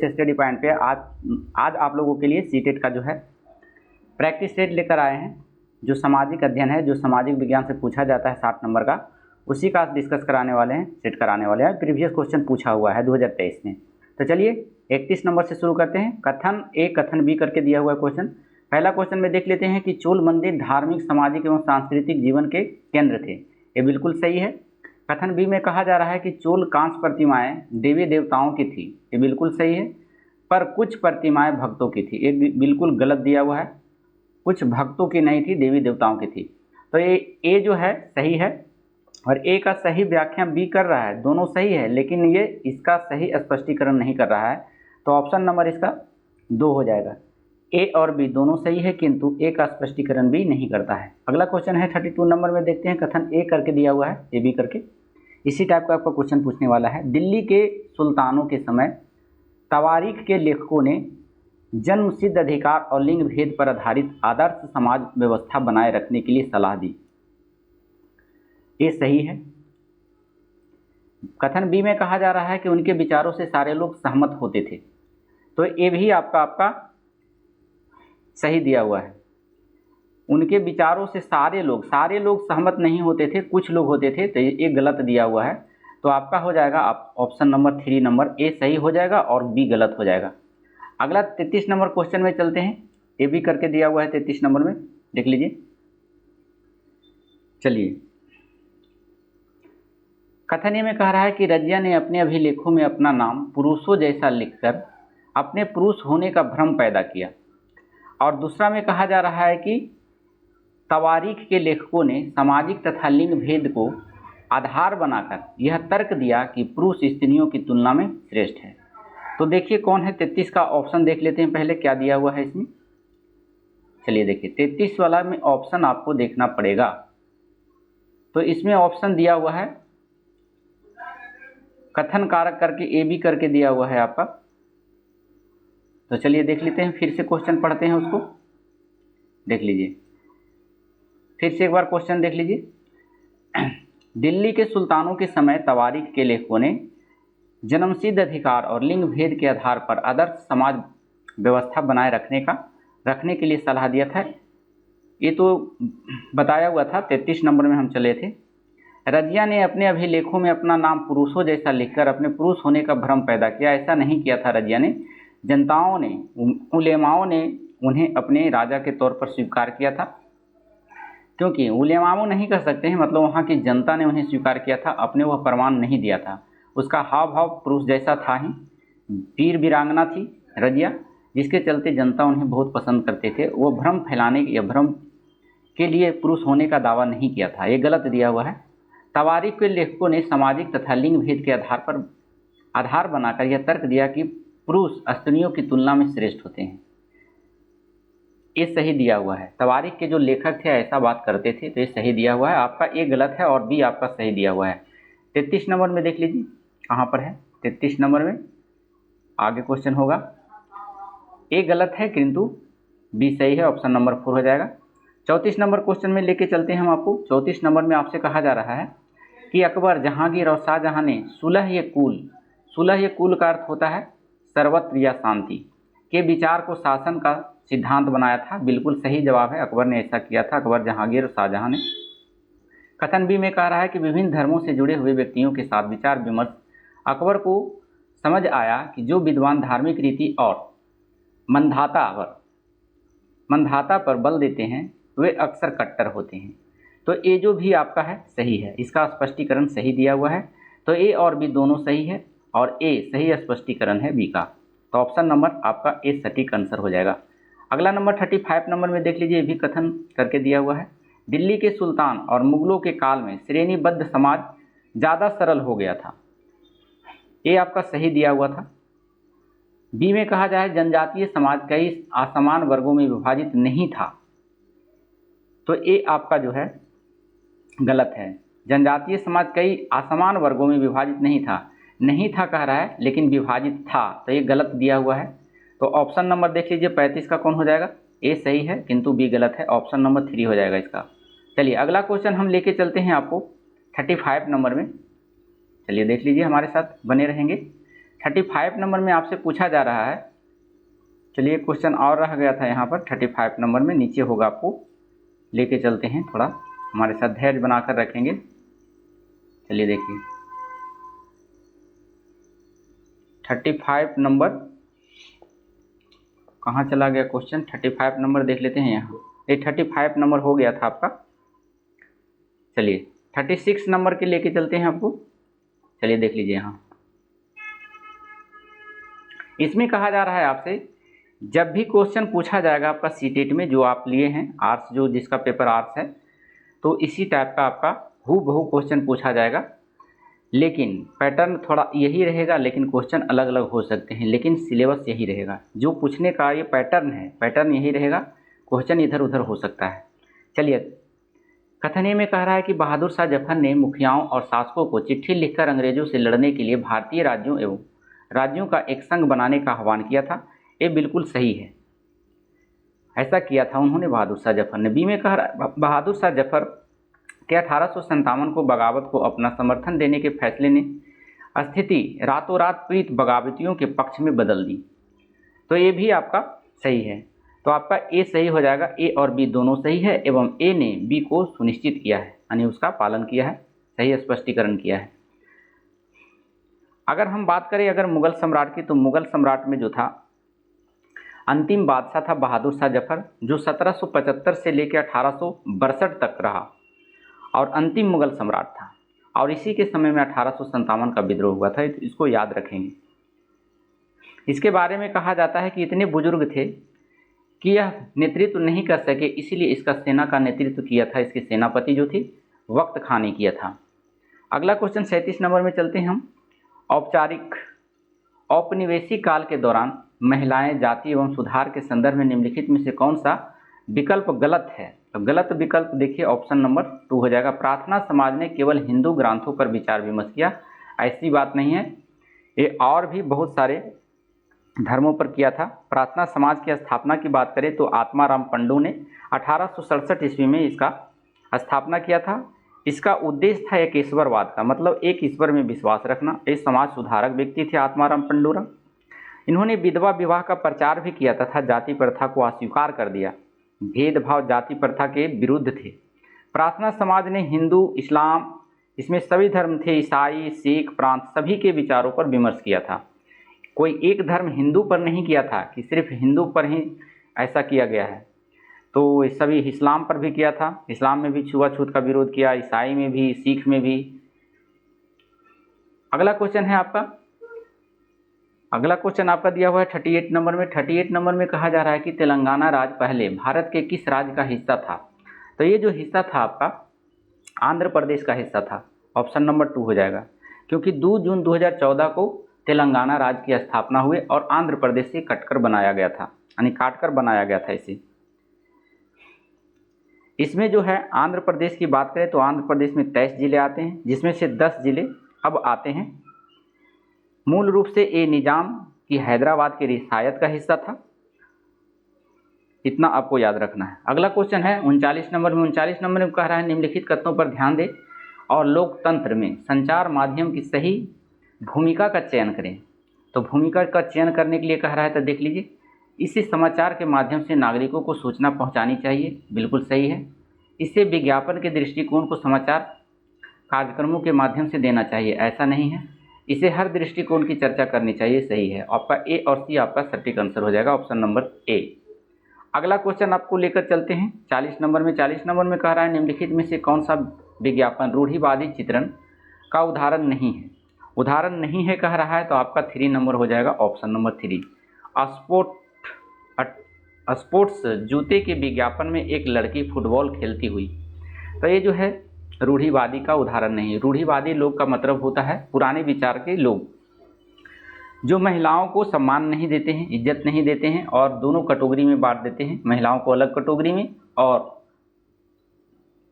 Study point पे आज आप लोगों के लिए सीटेट का जो है प्रैक्टिस सेट लेकर आए हैं। जो सामाजिक अध्ययन है, जो सामाजिक विज्ञान से पूछा जाता है 60 नंबर का, उसी का डिस्कस कराने वाले हैं, सेट कराने वाले हैं। प्रीवियस क्वेश्चन पूछा हुआ है 2023 में। तो चलिए 31 नंबर से शुरू करते हैं। कथन ए कथन बी करके दिया हुआ है क्वेश्चन। पहला क्वेश्चन में देख लेते हैं कि चोल मंदिर धार्मिक, सामाजिक एवं सांस्कृतिक जीवन के केंद्र थे। ये बिल्कुल सही है। कथन बी में कहा जा रहा है कि चोल कांस्य प्रतिमाएं देवी देवताओं की थी। ये बिल्कुल सही है, पर कुछ प्रतिमाएं भक्तों की थी। ये बिल्कुल गलत दिया हुआ है, कुछ भक्तों की नहीं थी, देवी देवताओं की थी। तो ये ए जो है सही है और ए का सही व्याख्या बी कर रहा है। दोनों सही है, लेकिन ये इसका सही स्पष्टीकरण नहीं कर रहा है। तो ऑप्शन नंबर इसका 2 हो जाएगा। ए और बी दोनों सही है, किंतु ए का स्पष्टीकरण भी नहीं करता है। अगला क्वेश्चन है 32 नंबर में, देखते हैं। कथन ए करके दिया हुआ है, ए बी करके। इसी टाइप का आपका क्वेश्चन पूछने वाला है। दिल्ली के सुल्तानों के समय तवारीख के लेखकों ने जन्म सिद्ध अधिकार और लिंग भेद पर आधारित आदर्श समाज व्यवस्था बनाए रखने के लिए सलाह दी। ये सही है। कथन बी में कहा जा रहा है कि उनके विचारों से सारे लोग सहमत होते थे। तो ये भी आपका सही दिया हुआ है। उनके विचारों से सारे लोग सहमत नहीं होते थे, कुछ लोग होते थे। तो ये गलत दिया हुआ है। तो आपका हो जाएगा ऑप्शन नंबर 3 नंबर ए सही हो जाएगा और बी गलत हो जाएगा। अगला 33 नंबर क्वेश्चन में चलते हैं। ए बी करके दिया हुआ है 33 नंबर में, देख लीजिए। चलिए, कथन ए में कह रहा है कि रजिया ने अपने अभिलेखों में अपना नाम पुरुषों जैसा लिखकर अपने पुरुष होने का भ्रम पैदा किया। और दूसरा में कहा जा रहा है कि तवारीख के लेखकों ने सामाजिक तथा लिंग भेद को आधार बनाकर यह तर्क दिया कि पुरुष स्त्रियों की तुलना में श्रेष्ठ है। तो देखिए कौन है 33 का ऑप्शन देख लेते हैं पहले, क्या दिया हुआ है इसमें। चलिए देखिए 33 वाला में ऑप्शन आपको देखना पड़ेगा। तो इसमें ऑप्शन दिया हुआ है कथन कारक करके ए बी करके दिया हुआ है आपका। तो चलिए देख लेते हैं, फिर से क्वेश्चन पढ़ते हैं उसको, देख लीजिए। फिर से एक बार क्वेश्चन देख लीजिए। दिल्ली के सुल्तानों के समय तवारीख के लेखकों ने जन्मसिद्ध अधिकार और लिंग भेद के आधार पर आदर्श समाज व्यवस्था बनाए रखने के लिए सलाह दिया था। ये तो बताया हुआ था। 33 नंबर में हम चले थे। रजिया ने अपने अभिलेखों में अपना नाम पुरुषों जैसा लिखकर अपने पुरुष होने का भ्रम पैदा किया। ऐसा नहीं किया था रजिया ने। जनताओं ने, उलेमाओं ने उन्हें अपने राजा के तौर पर स्वीकार किया था। क्योंकि उलेमाओं नहीं कह सकते हैं, मतलब वहाँ की जनता ने उन्हें स्वीकार किया था, अपने वह प्रमाण नहीं दिया था। उसका हाव भाव पुरुष जैसा था ही। वीर वीरांगना थी रजिया, जिसके चलते जनता उन्हें बहुत पसंद करते थे। वो भ्रम फैलाने या भ्रम के लिए पुरुष होने का दावा नहीं किया था। ये गलत दिया हुआ है। तवारीख के लेखकों ने सामाजिक तथा लिंग भेद के आधार बनाकर यह तर्क दिया कि पुरुष स्त्रियों की तुलना में श्रेष्ठ होते हैं। ये सही दिया हुआ है। तवारीख के जो लेखक थे ऐसा बात करते थे, तो ये सही दिया हुआ है। आपका ए गलत है और बी आपका सही दिया हुआ है। 33 नंबर में देख लीजिए कहाँ पर है। 33 नंबर में आगे क्वेश्चन होगा। ए गलत है किंतु बी सही है, ऑप्शन नंबर 4 हो जाएगा। 34 नंबर क्वेश्चन में लेके चलते हैं हम आपको। 34 नंबर में आपसे कहा जा रहा है कि अकबर, जहांगीर और शाहजहां ने सुलह ये कुल का अर्थ होता है सर्वत्र या शांति के विचार को शासन का सिद्धांत बनाया था। बिल्कुल सही जवाब है, अकबर ने ऐसा किया था। अकबर, जहांगीर और शाहजहां ने। कथन बी में कह रहा है कि विभिन्न धर्मों से जुड़े हुए व्यक्तियों के साथ विचार विमर्श अकबर को समझ आया कि जो विद्वान धार्मिक रीति और मंधाता पर बल देते हैं वे अक्सर कट्टर होते हैं। तो ए जो भी आपका है सही है, इसका स्पष्टीकरण सही दिया हुआ है। तो ए और बी दोनों सही है और ए सही स्पष्टीकरण है बी का। तो ऑप्शन नंबर आपका ए सटीक आंसर हो जाएगा। अगला नंबर 35 नंबर में देख लीजिए, ये भी कथन करके दिया हुआ है। दिल्ली के सुल्तान और मुगलों के काल में श्रेणीबद्ध समाज ज़्यादा सरल हो गया था। ये आपका सही दिया हुआ था। बी में कहा जाए जनजातीय समाज कई असमान वर्गों में विभाजित नहीं था। तो ये आपका जो है गलत है। जनजातीय समाज कई असमान वर्गों में विभाजित नहीं था कह रहा है, लेकिन विभाजित था। तो ये गलत दिया हुआ है। तो ऑप्शन नंबर देख लीजिए 35 का कौन हो जाएगा। ए सही है किंतु बी गलत है, ऑप्शन नंबर 3 हो जाएगा इसका। चलिए अगला क्वेश्चन हम लेके चलते हैं आपको 35 नंबर में। चलिए देख लीजिए, हमारे साथ बने रहेंगे। 35 नंबर में आपसे पूछा जा रहा है, चलिए क्वेश्चन और रह गया था यहाँ पर 35 नंबर में, नीचे होगा, आपको लेके चलते हैं, थोड़ा हमारे साथ धैर्य बनाकर रखेंगे। चलिए देखिए 35 नंबर कहाँ चला गया क्वेश्चन, 35 नंबर देख लेते हैं यहाँ, ये 35 नंबर हो गया था आपका। चलिए 36 नंबर के लेके चलते हैं आपको, चलिए देख लीजिए यहाँ। इसमें कहा जा रहा है आपसे, जब भी क्वेश्चन पूछा जाएगा आपका सीटेट में, जो आप लिए हैं आर्ट्स, जो जिसका पेपर आर्ट्स है, तो इसी टाइप का आपका हूबहू क्वेश्चन पूछा जाएगा, लेकिन पैटर्न थोड़ा यही रहेगा, लेकिन क्वेश्चन अलग अलग हो सकते हैं, लेकिन सिलेबस यही रहेगा। जो पूछने का ये पैटर्न है, पैटर्न यही रहेगा, क्वेश्चन इधर उधर हो सकता है। चलिए कथन में कह रहा है कि बहादुर शाह जफर ने मुखियाओं और शासकों को चिट्ठी लिखकर अंग्रेजों से लड़ने के लिए भारतीय राज्यों का एक संघ बनाने का आह्वान किया था। ये बिल्कुल सही है, ऐसा किया था उन्होंने बहादुर शाह जफर ने। बी में कह रहा है बहादुर शाह जफर के 1857 को बगावत को अपना समर्थन देने के फैसले ने स्थिति रातों रात पीड़ित बगावतियों के पक्ष में बदल दी। तो ये भी आपका सही है, तो आपका ए सही हो जाएगा, ए और बी दोनों सही है, एवं ए ने बी को सुनिश्चित किया है, यानी उसका पालन किया है, सही स्पष्टीकरण किया है। अगर हम बात करें अगर मुगल सम्राट की, तो मुगल सम्राट में जो था अंतिम बादशाह था बहादुर शाह जफर, जो 1775 से लेकर 1862 तक रहा और अंतिम मुगल सम्राट था, और इसी के समय में 1857 का विद्रोह हुआ था, तो इसको याद रखेंगे। इसके बारे में कहा जाता है कि इतने बुजुर्ग थे कि यह नेतृत्व नहीं कर सके, इसीलिए इसका सेना का नेतृत्व किया था इसके सेनापति जो थे वक्त खान ने किया था। अगला क्वेश्चन 37 नंबर में चलते हैं हम। औपनिवेशिक काल के दौरान महिलाएं जाति एवं सुधार के संदर्भ में निम्नलिखित में से कौन सा विकल्प गलत है? तो गलत विकल्प देखिए ऑप्शन नंबर 2 हो जाएगा। प्रार्थना समाज ने केवल हिंदू ग्रंथों पर विचार विमर्श किया, ऐसी बात नहीं है, ये और भी बहुत सारे धर्मों पर किया था। प्रार्थना समाज की स्थापना की बात करें तो आत्माराम पंडू ने 1867 ईस्वी में इसका स्थापना किया था। इसका उद्देश्य था एक ईश्वरवाद का, मतलब एक ईश्वर में विश्वास रखना। एक समाज सुधारक व्यक्ति थे आत्माराम पंडूराम। इन्होंने विधवा विवाह का प्रचार भी किया तथा जाति प्रथा को अस्वीकार कर दिया। भेदभाव जाति प्रथा के विरुद्ध थे। प्रार्थना समाज ने हिंदू, इस्लाम, इसमें सभी धर्म थे, ईसाई, सिख, प्रांत, सभी के विचारों पर विमर्श किया था। कोई एक धर्म हिंदू पर नहीं किया था कि सिर्फ हिंदू पर ही ऐसा किया गया है, तो सभी इस्लाम पर भी किया था। इस्लाम में भी छुआछूत का विरोध किया, ईसाई में भी, सिख में भी। अगला क्वेश्चन आपका दिया हुआ है 38 नंबर में। 38 नंबर में कहा जा रहा है कि तेलंगाना राज्य पहले भारत के किस राज्य का हिस्सा था? तो ये जो हिस्सा था आपका आंध्र प्रदेश का हिस्सा था। ऑप्शन नंबर 2 हो जाएगा, क्योंकि 2 जून 2014 को तेलंगाना राज्य की स्थापना हुई और आंध्र प्रदेश से कटकर बनाया गया था, यानी काटकर बनाया गया था इसे। इसमें जो है आंध्र प्रदेश की बात करें तो आंध्र प्रदेश में 23 जिले आते हैं, जिसमें से 10 जिले अब आते हैं। मूल रूप से ये निजाम की हैदराबाद की रियासत का हिस्सा था, इतना आपको याद रखना है। अगला क्वेश्चन है 39 नंबर में। 39 नंबर में कह रहा है निम्नलिखित कथनों पर ध्यान दें और लोकतंत्र में संचार माध्यम की सही भूमिका का चयन करें। तो भूमिका का चयन करने के लिए कह रहा है, तो देख लीजिए, इससे समाचार के माध्यम से नागरिकों को सूचना पहुंचानी चाहिए, बिल्कुल सही है। इससे विज्ञापन के दृष्टिकोण को समाचार कार्यक्रमों के माध्यम से देना चाहिए, ऐसा नहीं है। इसे हर दृष्टिकोण की चर्चा करनी चाहिए, सही है। आपका ए और सी आपका सटीक आंसर हो जाएगा, ऑप्शन नंबर ए। अगला क्वेश्चन आपको लेकर चलते हैं 40 नंबर में। 40 नंबर में कह रहा है निम्नलिखित में से कौन सा विज्ञापन रूढ़िवादी चित्रण का उदाहरण नहीं है? उदाहरण नहीं है कह रहा है, तो आपका 3 नंबर हो जाएगा, ऑप्शन नंबर 3। स्पोर्ट्स जूते के विज्ञापन में एक लड़की फुटबॉल खेलती हुई, तो ये जो है रूढ़िवादी का उदाहरण नहीं। रूढ़िवादी लोग का मतलब होता है पुराने विचार के लोग, जो महिलाओं को सम्मान नहीं देते हैं, इज्जत नहीं देते हैं और दोनों कैटेगरी में बांट देते हैं, महिलाओं को अलग कैटेगरी में और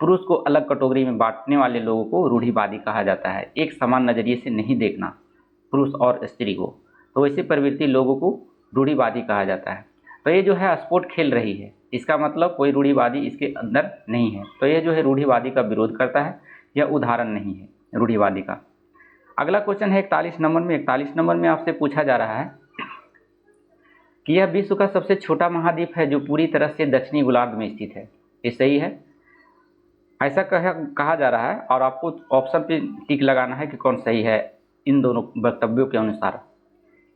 पुरुष को अलग कैटेगरी में बांटने वाले लोगों को रूढ़िवादी कहा जाता है। एक समान नज़रिए से नहीं देखना पुरुष और स्त्री को, तो ऐसे प्रवृत्ति लोगों को रूढ़िवादी कहा जाता है। तो ये जो है स्पोर्ट खेल रही है, इसका मतलब कोई रूढ़िवादी इसके अंदर नहीं है, तो ये जो है रूढ़िवादी का विरोध करता है, यह उदाहरण नहीं है रूढ़िवादी का। अगला क्वेश्चन है 41 नंबर में। 41 नंबर में आपसे पूछा जा रहा है कि यह विश्व का सबसे छोटा महाद्वीप है जो पूरी तरह से दक्षिणी गोलार्ध में स्थित है। ये सही है, ऐसा कहा जा रहा है और आपको ऑप्शन पे टिक लगाना है कि कौन सही है इन दोनों वक्तव्यों के अनुसार।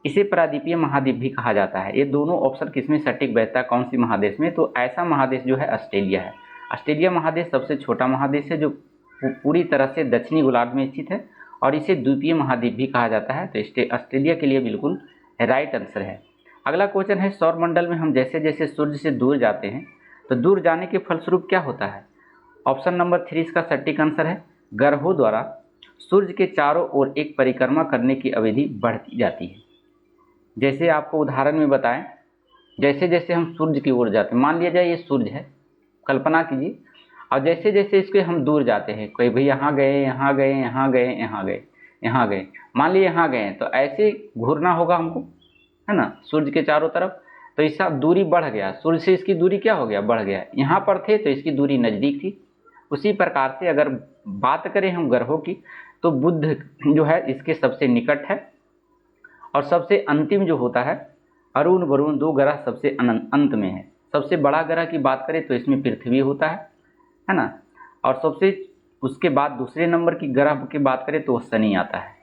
इसे प्रायद्वीपीय महाद्वीप भी कहा जाता है। ये दोनों ऑप्शन किसमें सटीक बैठता है, कौन सी महादेश में? तो ऐसा महादेश जो है ऑस्ट्रेलिया है। ऑस्ट्रेलिया महादेश सबसे छोटा महादेश है जो पूरी तरह से दक्षिणी गोलार्ध में स्थित है और इसे द्वीपीय महाद्वीप भी कहा जाता है। तो ऑस्ट्रेलिया के लिए बिल्कुल राइट आंसर है। अगला क्वेश्चन है सौरमंडल में हम जैसे जैसे सूर्य से दूर जाते हैं तो दूर जाने के फलस्वरूप क्या होता है? ऑप्शन नंबर 3 इसका सटीक आंसर है। ग्रहों द्वारा सूर्य के चारों ओर एक परिक्रमा करने की अवधि बढ़ती जाती है। जैसे आपको उदाहरण में बताएं, जैसे जैसे हम सूर्य की ओर जाते हैं, मान लिया जाए ये सूर्य है, कल्पना कीजिए, और जैसे जैसे इसके हम दूर जाते हैं, कोई भाई यहाँ गए, यहाँ गए, यहाँ गए, यहाँ गए, यहाँ गए, मान लीजिए यहाँ गए, तो ऐसे घूरना होगा हमको, है ना, सूर्य के चारों तरफ। तो इसका दूरी बढ़ गया, सूर्य से इसकी दूरी क्या हो गया, बढ़ गया। यहाँ पर थे तो इसकी दूरी नज़दीक थी। उसी प्रकार से अगर बात करें हम ग्रहों की तो बुध जो है इसके सबसे निकट है और सबसे अंतिम जो होता है अरुण वरुण, 2 ग्रह सबसे अंत में है। सबसे बड़ा ग्रह की बात करें तो इसमें पृथ्वी होता है ना, और सबसे उसके बाद दूसरे नंबर की ग्रह की बात करें तो शनि आता है।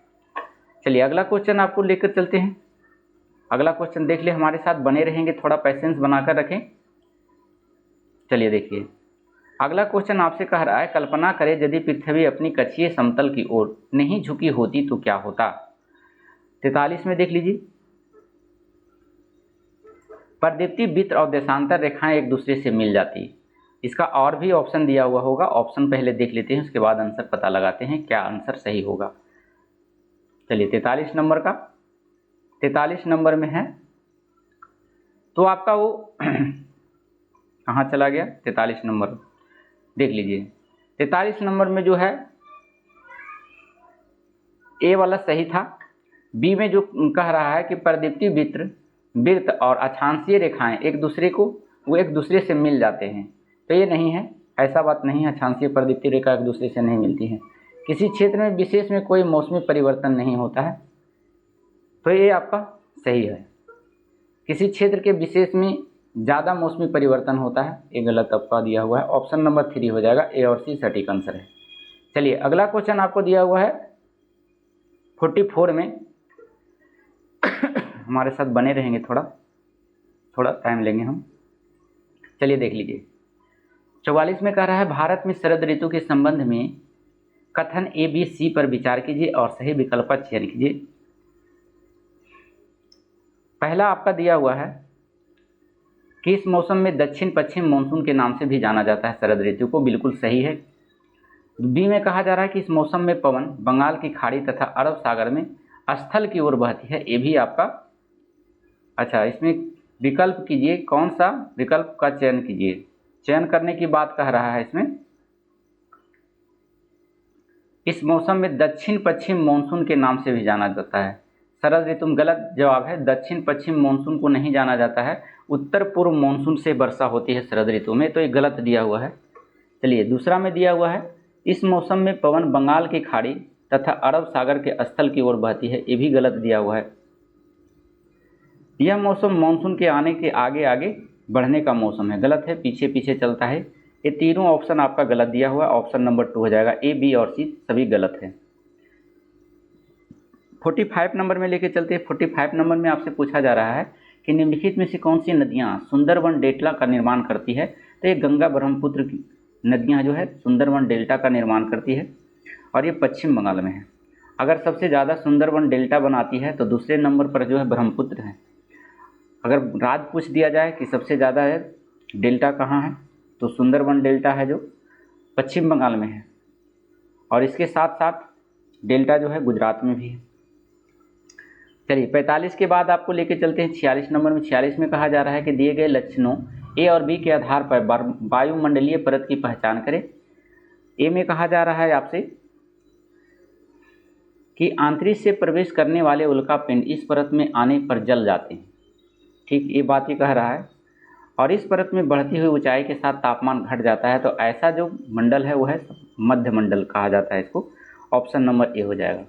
चलिए अगला क्वेश्चन आपको लेकर चलते हैं। अगला क्वेश्चन देख ले, हमारे साथ बने रहेंगे, थोड़ा पैसेंस बनाकर रखें। चलिए देखिए, अगला क्वेश्चन आपसे कह रहा है कल्पना करें यदि पृथ्वी अपनी कक्षीय समतल की ओर नहीं झुकी होती तो क्या होता? 43 में देख लीजिए, प्रदीप्ति वृत्त और देशांतर रेखाएं एक दूसरे से मिल जाती। इसका और भी ऑप्शन दिया हुआ होगा, ऑप्शन पहले देख लेते हैं, उसके बाद आंसर पता लगाते हैं क्या आंसर सही होगा। चलिए 43 नंबर का, 43 नंबर में है तो आपका वो कहाँ चला गया, 43 नंबर देख लीजिए। 43 नंबर में जो है ए वाला सही था। बी में जो कह रहा है कि प्रदीप्ति वृत्त और अक्षांशीय रेखाएं एक दूसरे से मिल जाते हैं, तो ये नहीं है, ऐसा बात नहीं है। अक्षांशीय प्रदीप्ति रेखा एक दूसरे से नहीं मिलती है। किसी क्षेत्र में विशेष में कोई मौसमी परिवर्तन नहीं होता है, तो ये आपका सही है। किसी क्षेत्र के विशेष में ज़्यादा मौसमी परिवर्तन होता है, ये गलत आपका दिया हुआ है। ऑप्शन नंबर 3 हो जाएगा, ए और सी सटीक आंसर है। चलिए अगला क्वेश्चन आपको दिया हुआ है 44 में। हमारे साथ बने रहेंगे, थोड़ा टाइम लेंगे हम। चलिए देख लीजिए, 44 में कह रहा है भारत में शरद ऋतु के संबंध में कथन ए बी सी पर विचार कीजिए और सही विकल्प का चयन कीजिए। पहला आपका दिया हुआ है कि इस मौसम में दक्षिण पश्चिम मानसून के नाम से भी जाना जाता है शरद ऋतु को, बिल्कुल सही है। बी में कहा जा रहा है कि इस मौसम में पवन बंगाल की खाड़ी तथा अरब सागर में स्थल की ओर बहती है, ये भी आपका अच्छा। इसमें विकल्प कीजिए, कौन सा विकल्प का चयन कीजिए। चयन करने की बात कह रहा है इसमें, इस मौसम में दक्षिण पश्चिम मानसून के नाम से भी जाना जाता है शरद ऋतु में। गलत जवाब है, दक्षिण पश्चिम मानसून को नहीं जाना जाता है, उत्तर पूर्व मानसून से वर्षा होती है शरद ऋतु में, तो ये गलत दिया हुआ है। चलिए दूसरा में दिया हुआ है इस मौसम में पवन बंगाल की खाड़ी तथा अरब सागर के स्थल की ओर बहती है, ये भी गलत दिया हुआ है। यह मौसम मानसून के आने के आगे आगे बढ़ने का मौसम है, गलत है, पीछे पीछे चलता है। ये तीनों ऑप्शन आपका गलत दिया हुआ है, ऑप्शन नंबर 2 हो जाएगा, ए बी और सी सभी गलत है। 45 नंबर में लेके चलते हैं। 45 नंबर में आपसे पूछा जा रहा है कि निम्नलिखित में से कौन सी नदियाँ सुंदरवन डेल्टा का निर्माण करती है? तो ये गंगा ब्रह्मपुत्र की नदियाँ जो है सुंदरवन डेल्टा का निर्माण करती है और ये पश्चिम बंगाल में है। अगर सबसे ज़्यादा सुंदरवन डेल्टा बनाती है तो दूसरे नंबर पर जो है ब्रह्मपुत्र है। अगर राज्य पूछ दिया जाए कि सबसे ज़्यादा है डेल्टा कहाँ है, तो सुंदरवन डेल्टा है जो पश्चिम बंगाल में है, और इसके साथ साथ डेल्टा जो है गुजरात में भी है। चलिए 45 के बाद आपको लेके चलते हैं 46 नंबर में। 46 में कहा जा रहा है कि दिए गए लक्षणों ए और बी के आधार पर वायुमंडलीय परत की पहचान करें। ए में कहा जा रहा है आपसे कि आंतरिक से प्रवेश करने वाले उल्का पिंड इस परत में आने पर जल जाते हैं, ठीक ये बात ही कह रहा है, और इस परत में बढ़ती हुई ऊंचाई के साथ तापमान घट जाता है, तो ऐसा जो मंडल है वो है मध्य मंडल कहा जाता है इसको। ऑप्शन नंबर ए हो जाएगा।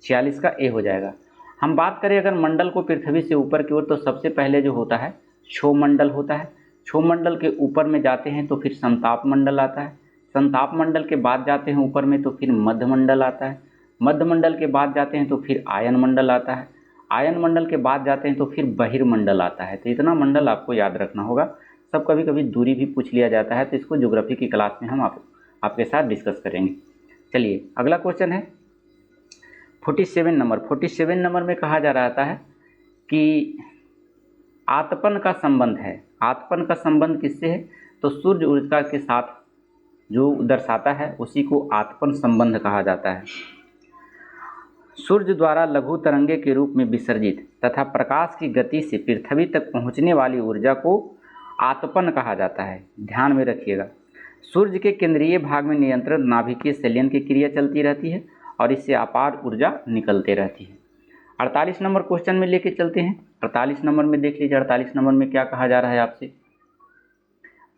46 का ए हो जाएगा। हम बात करें अगर मंडल को पृथ्वी से ऊपर की ओर, तो सबसे पहले जो होता है क्षोभ मंडल होता है। क्षोभ मंडल के ऊपर में जाते हैं तो फिर संताप मंडल आता है। संताप मंडल के बाद जाते हैं ऊपर में तो फिर मध्य मंडल आता है। मध्य मंडल के बाद जाते हैं तो फिर आयन मंडल आता है। आयन मंडल के बाद जाते हैं तो फिर बहिर्मंडल आता है। तो इतना मंडल आपको याद रखना होगा। सब कभी कभी दूरी भी पूछ लिया जाता है, तो इसको ज्योग्राफी की क्लास में हम आपके साथ डिस्कस करेंगे। चलिए अगला क्वेश्चन है 47 नंबर। 47 नंबर में कहा जा रहा है कि आतपन का संबंध है। आतपन का संबंध किससे है? तो सूर्य ऊर्जा के साथ जो दर्शाता है उसी को आतपन संबंध कहा जाता है। सूर्य द्वारा लघु तरंगे के रूप में विसर्जित तथा प्रकाश की गति से पृथ्वी तक पहुंचने वाली ऊर्जा को आतपन कहा जाता है। ध्यान में रखिएगा। सूर्य के केंद्रीय भाग में नियंत्रण नाभिकीय संलयन की क्रिया चलती रहती है और इससे अपार ऊर्जा निकलते रहती है। 48 नंबर क्वेश्चन में लेके चलते हैं। 48 नंबर में देख लीजिए। 48 नंबर में क्या कहा जा रहा है आपसे?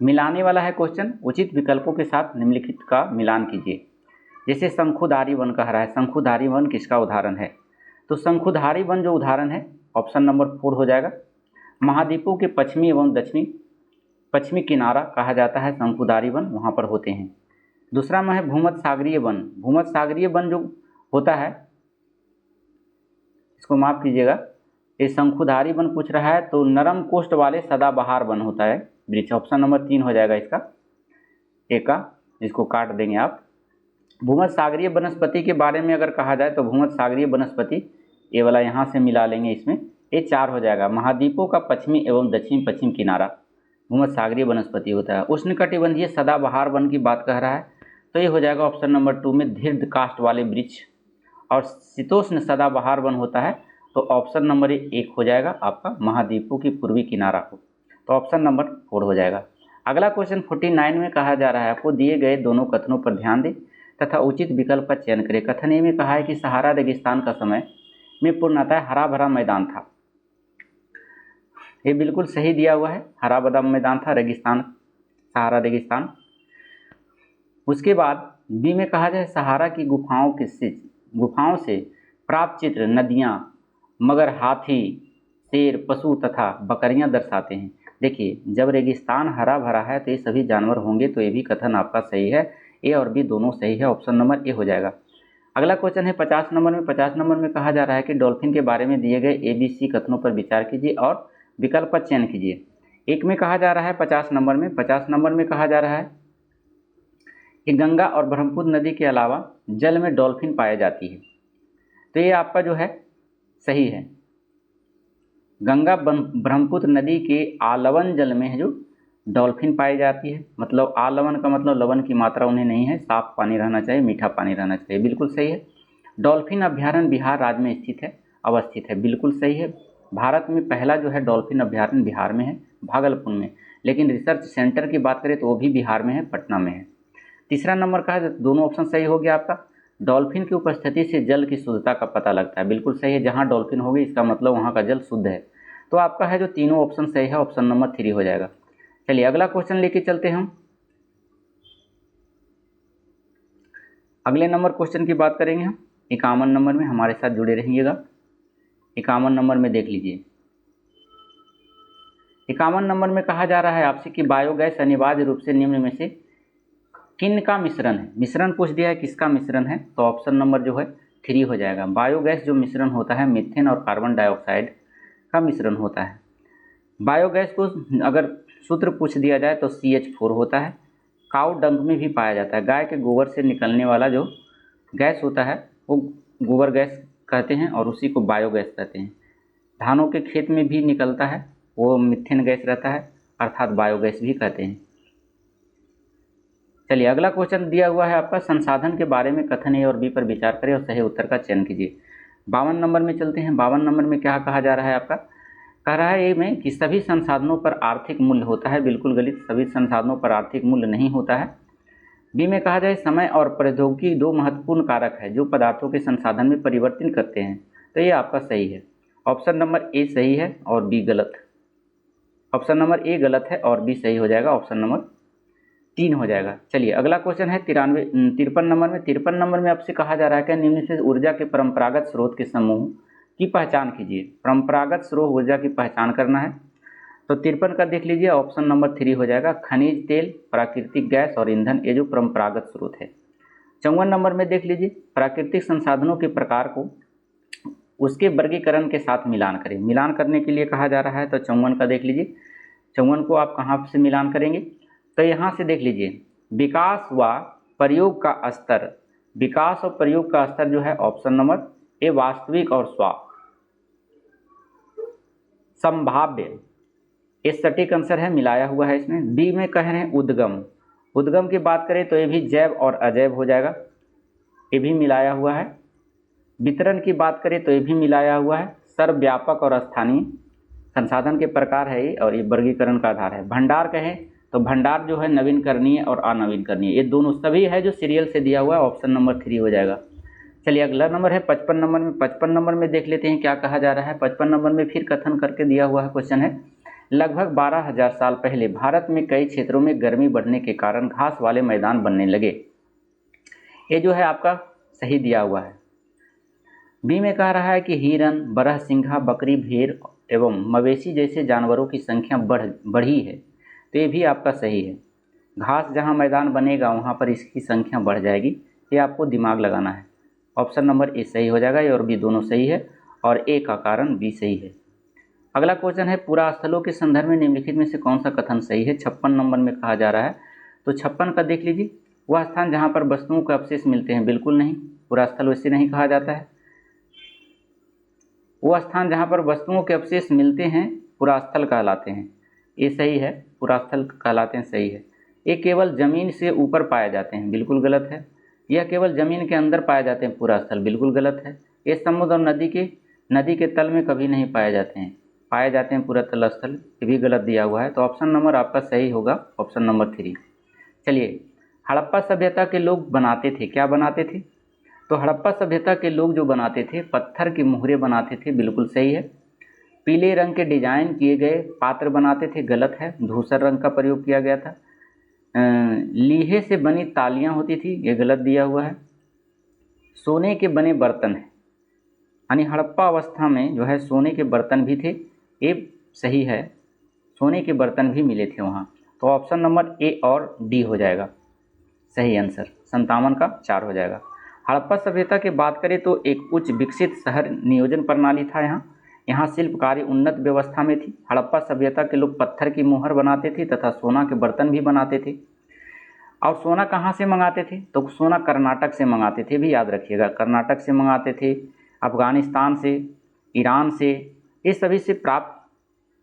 मिलाने वाला है क्वेश्चन। उचित विकल्पों के साथ निम्नलिखित का मिलान कीजिए। जैसे शंकुधारी वन कह रहा है, शंकुधारी वन किसका उदाहरण है? तो शंकुधारी वन जो उदाहरण है ऑप्शन नंबर 4 हो जाएगा। महाद्वीपों के पश्चिमी एवं पश्चिमी किनारा कहा जाता है शंकुधारी वन, वहाँ पर होते हैं। दूसरा में है भूमध्यसागरीय वन। भूमध्यसागरीय वन जो होता है, इसको माफ कीजिएगा, ये शंकुधारी वन पूछ रहा है तो नरम कोष्ठ वाले सदाबहार वन होता है वृक्ष। ऑप्शन नंबर 3 हो जाएगा इसका, एक का, इसको काट देंगे आप। भूमध्यसागरीय वनस्पति के बारे में अगर कहा जाए तो भूमध्यसागरीय वनस्पति, ये वाला यहाँ से मिला लेंगे इसमें, ये 4 हो जाएगा। महाद्वीपों का पश्चिमी एवं दक्षिण पश्चिम किनारा भूमध्यसागरीय वनस्पति होता है। उष्णकटिबंधीय सदाबहार वन की बात कह रहा है तो ये हो जाएगा ऑप्शन नंबर 2 में दीर्घ काष्ठ वाले वृक्ष। और शीतोष्ण सदाबहार वन होता है तो ऑप्शन नंबर 1 हो जाएगा आपका महाद्वीपों की पूर्वी किनारा को, तो ऑप्शन नंबर 4 हो जाएगा। अगला क्वेश्चन 49 में कहा जा रहा है आपको दिए गए दोनों कथनों पर ध्यान दें तथा उचित विकल्प का चयन करें। कथन ए में कहा है कि सहारा रेगिस्तान का समय में पूर्णतः हरा भरा मैदान था। ये बिल्कुल सही दिया हुआ है, हरा भरा मैदान था, रेगिस्तान, सहारा रेगिस्तान। उसके बाद बी में कहा जाए सहारा की गुफाओं से प्राप्त चित्र नदियाँ, मगर, हाथी, शेर, पशु तथा बकरियां दर्शाते हैं। देखिए जब रेगिस्तान हरा भरा है तो ये सभी जानवर होंगे, तो ये भी कथन आपका सही है। ए और बी दोनों सही है, ऑप्शन नंबर ए हो जाएगा। अगला क्वेश्चन है 50 नंबर में। 50 नंबर में कहा जा रहा है कि डॉल्फिन के बारे में दिए गए ABC कथनों पर विचार कीजिए और विकल्प का चयन कीजिए। एक में कहा जा रहा है 50 नंबर में कहा जा रहा है कि गंगा और ब्रह्मपुत्र नदी के अलावा जल में डॉल्फिन पाई जाती है। तो ये आपका जो है सही है। गंगा ब्रह्मपुत्र नदी के आलवन जल में है जो डॉल्फिन पाई जाती है। मतलब आलवन का मतलब लवण की मात्रा उन्हें नहीं है, साफ पानी रहना चाहिए, मीठा पानी रहना चाहिए, बिल्कुल सही है। डॉल्फिन अभ्यारण्य बिहार राज्य में अवस्थित है, बिल्कुल सही है। भारत में पहला जो है डॉल्फिन अभ्यारण्य बिहार में है, भागलपुर में। लेकिन रिसर्च सेंटर की बात करें तो वो भी बिहार में है, पटना में है। तीसरा नंबर का है, दोनों ऑप्शन सही हो गया आपका। डॉल्फिन की उपस्थिति से जल की शुद्धता का पता लगता है, बिल्कुल सही है। जहाँ डॉल्फिन होगी इसका मतलब वहाँ का जल शुद्ध है। तो आपका है जो तीनों ऑप्शन सही है, ऑप्शन नंबर 3 हो जाएगा। चलिए अगला क्वेश्चन लेके चलते हैं हम। अगले नंबर क्वेश्चन की बात करेंगे हम 51 नंबर में, हमारे साथ जुड़े रहिएगा। 51 नंबर में देख लीजिए। 51 नंबर में कहा जा रहा है आपसे कि बायोगैस अनिवार्य रूप से निम्न में से किन का मिश्रण है। मिश्रण पूछ दिया है, किसका मिश्रण है, तो ऑप्शन नंबर जो है 3 हो जाएगा। बायोगैस जो मिश्रण होता है मीथेन और कार्बन डाइऑक्साइड का मिश्रण होता है। बायोगैस को अगर सूत्र पूछ दिया जाए तो CH4 होता है। काऊ डंक में भी पाया जाता है। गाय के गोबर से निकलने वाला जो गैस होता है वो गोबर गैस कहते हैं और उसी को बायोगैस कहते हैं। धानों के खेत में भी निकलता है, वो मीथेन गैस रहता है, अर्थात बायोगैस भी कहते हैं। चलिए अगला क्वेश्चन दिया हुआ है आपका संसाधन के बारे में कथन ए और बी पर विचार करें और सही उत्तर का चयन कीजिए। 52 नंबर में चलते हैं। 52 नंबर में क्या कहा जा रहा है आपका? कह रहा है ए में कि सभी संसाधनों पर आर्थिक मूल्य होता है, बिल्कुल गलत, सभी संसाधनों पर आर्थिक मूल्य नहीं होता है। बी में कहा जाए समय और प्रौद्योगिकी 2 महत्वपूर्ण कारक है जो पदार्थों के संसाधन में परिवर्तन करते हैं। तो ये आपका सही है, ऑप्शन नंबर ए सही है और बी गलत। ऑप्शन नंबर ए गलत है और बी सही हो जाएगा, ऑप्शन नंबर 3 हो जाएगा। चलिए अगला क्वेश्चन है 53 नंबर में। 53 नंबर में आपसे कहा जा रहा है कि निम्न से ऊर्जा के परंपरागत स्रोत के समूह की पहचान कीजिए। परंपरागत स्रोत ऊर्जा की पहचान करना है तो 53 का देख लीजिए, ऑप्शन नंबर 3 हो जाएगा। खनिज तेल, प्राकृतिक गैस और ईंधन, ये जो परंपरागत स्रोत है। 54 नंबर में देख लीजिए, प्राकृतिक संसाधनों के प्रकार को उसके वर्गीकरण के साथ मिलान करें। मिलान करने के लिए कहा जा रहा है तो 54 का देख लीजिए। 54 को आप कहाँ से मिलान करेंगे तो यहाँ से देख लीजिए, विकास व प्रयोग का स्तर। विकास और प्रयोग का स्तर जो है ऑप्शन नंबर ए वास्तविक और संभाव्य, ये सटीक आंसर है, मिलाया हुआ है इसमें। बी में कह रहे हैं उद्गम। उद्गम की बात करें तो ये भी जैव और अजैव हो जाएगा, ये भी मिलाया हुआ है। वितरण की बात करें तो ये भी मिलाया हुआ है। सर्वव्यापक और स्थानीय संसाधन के प्रकार है ये, और ये वर्गीकरण का आधार है। भंडार कहें तो भंडार जो है नवीनकरणीय और अनवीनकरणीय, ये दोनों सभी है जो सीरियल से दिया हुआ है, ऑप्शन नंबर 3 हो जाएगा। चलिए अगला नंबर है 55 नंबर में। 55 नंबर में देख लेते हैं क्या कहा जा रहा है। 55 नंबर में फिर कथन करके दिया हुआ है क्वेश्चन है, लगभग 12,000 साल पहले भारत में कई क्षेत्रों में गर्मी बढ़ने के कारण घास वाले मैदान बनने लगे। ये जो है आपका सही दिया हुआ है। बी में कह रहा है कि हिरन, बरहसिंघा, बकरी, भेड़ एवं मवेशी जैसे जानवरों की संख्या बढ़ी है, तो ये भी आपका सही है। घास जहाँ मैदान बनेगा वहाँ पर इसकी संख्या बढ़ जाएगी, ये आपको दिमाग लगाना है। ऑप्शन नंबर ए सही हो जाएगा, ये और बी दोनों सही है, और ए का कारण बी सही है। अगला क्वेश्चन है, पुरा स्थलों के संदर्भ में निम्नलिखित में से कौन सा कथन सही है। 56 नंबर में कहा जा रहा है तो 56 का देख लीजिए, वह स्थान जहाँ पर वस्तुओं के अवशेष मिलते हैं, बिल्कुल नहीं, पुरा स्थल वैसे नहीं कहा जाता है। वह स्थान जहाँ पर वस्तुओं के अवशेष मिलते हैं पुरास्थल कहलाते हैं, ये सही है, पुरास्थल कहलाते हैं, सही है। ये केवल जमीन से ऊपर पाए जाते हैं, बिल्कुल गलत है। यह केवल जमीन के अंदर पाए जाते हैं पुरास्थल, बिल्कुल गलत है। ये समुद्र और नदी के तल में कभी नहीं पाए जाते हैं, पाए जाते हैं पुरातल स्थल, ये भी गलत दिया हुआ है। तो ऑप्शन नंबर आपका सही होगा, ऑप्शन नंबर 3। चलिए हड़प्पा सभ्यता के लोग बनाते थे, क्या बनाते थे तो हड़प्पा सभ्यता के लोग जो बनाते थे पत्थर के मुहरे बनाते थे, बिल्कुल सही है। पीले रंग के डिजाइन किए गए पात्र बनाते थे, गलत है, धूसर रंग का प्रयोग किया गया था। लीहे से बनी तालियां होती थी, ये गलत दिया हुआ है। सोने के बने बर्तन है, यानी हड़प्पा अवस्था में जो है सोने के बर्तन भी थे, ये सही है, सोने के बर्तन भी मिले थे वहाँ। तो ऑप्शन नंबर ए और डी हो जाएगा सही आंसर, 57 का 4 हो जाएगा। हड़प्पा सभ्यता की बात करें तो एक उच्च विकसित शहर नियोजन प्रणाली था यहाँ शिल्पकारी उन्नत व्यवस्था में थी। हड़प्पा सभ्यता के लोग पत्थर की मोहर बनाते थे तथा सोना के बर्तन भी बनाते थे। और सोना कहाँ से मंगाते थे तो सोना कर्नाटक से मंगाते थे, भी याद रखिएगा, कर्नाटक से मंगाते थे, अफगानिस्तान से, ईरान से, ये सभी से प्राप्त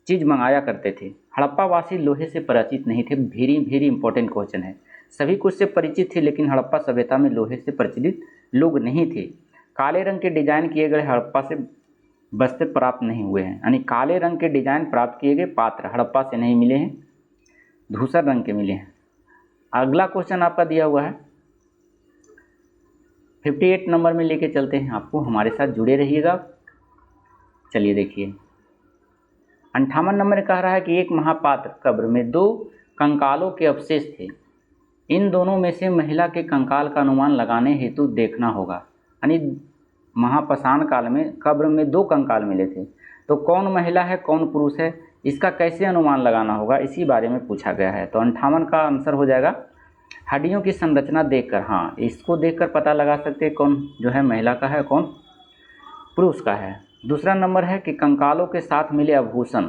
चीज़ मंगाया करते थे। हड़प्पा वासी लोहे से परिचित नहीं थे, वेरी इंपॉर्टेंट क्वेश्चन है। सभी कुछ से परिचित थे लेकिन हड़प्पा सभ्यता में लोहे से परिचित लोग नहीं थे। काले रंग के डिजाइन किए गए हड़प्पा से वस्त्र प्राप्त नहीं हुए हैं, यानी काले रंग के डिजाइन प्राप्त किए गए पात्र हड़प्पा से नहीं मिले हैं, धूसर रंग के मिले हैं। अगला क्वेश्चन आपका दिया हुआ है 58 नंबर में लेके चलते हैं आपको, हमारे साथ जुड़े रहिएगा। चलिए देखिए 58 नंबर कह रहा है कि एक महापात्र कब्र में 2 कंकालों के अवशेष थे, इन दोनों में से महिला के कंकाल का अनुमान लगाने हेतु देखना होगा। यानी महापाषाण काल में कब्र में 2 कंकाल मिले थे, तो कौन महिला है कौन पुरुष है, इसका कैसे अनुमान लगाना होगा, इसी बारे में पूछा गया है। तो 58 का आंसर हो जाएगा हड्डियों की संरचना देखकर, हाँ इसको देखकर पता लगा सकते हैं कौन जो है महिला का है कौन पुरुष का है। दूसरा नंबर है कि कंकालों के साथ मिले आभूषण,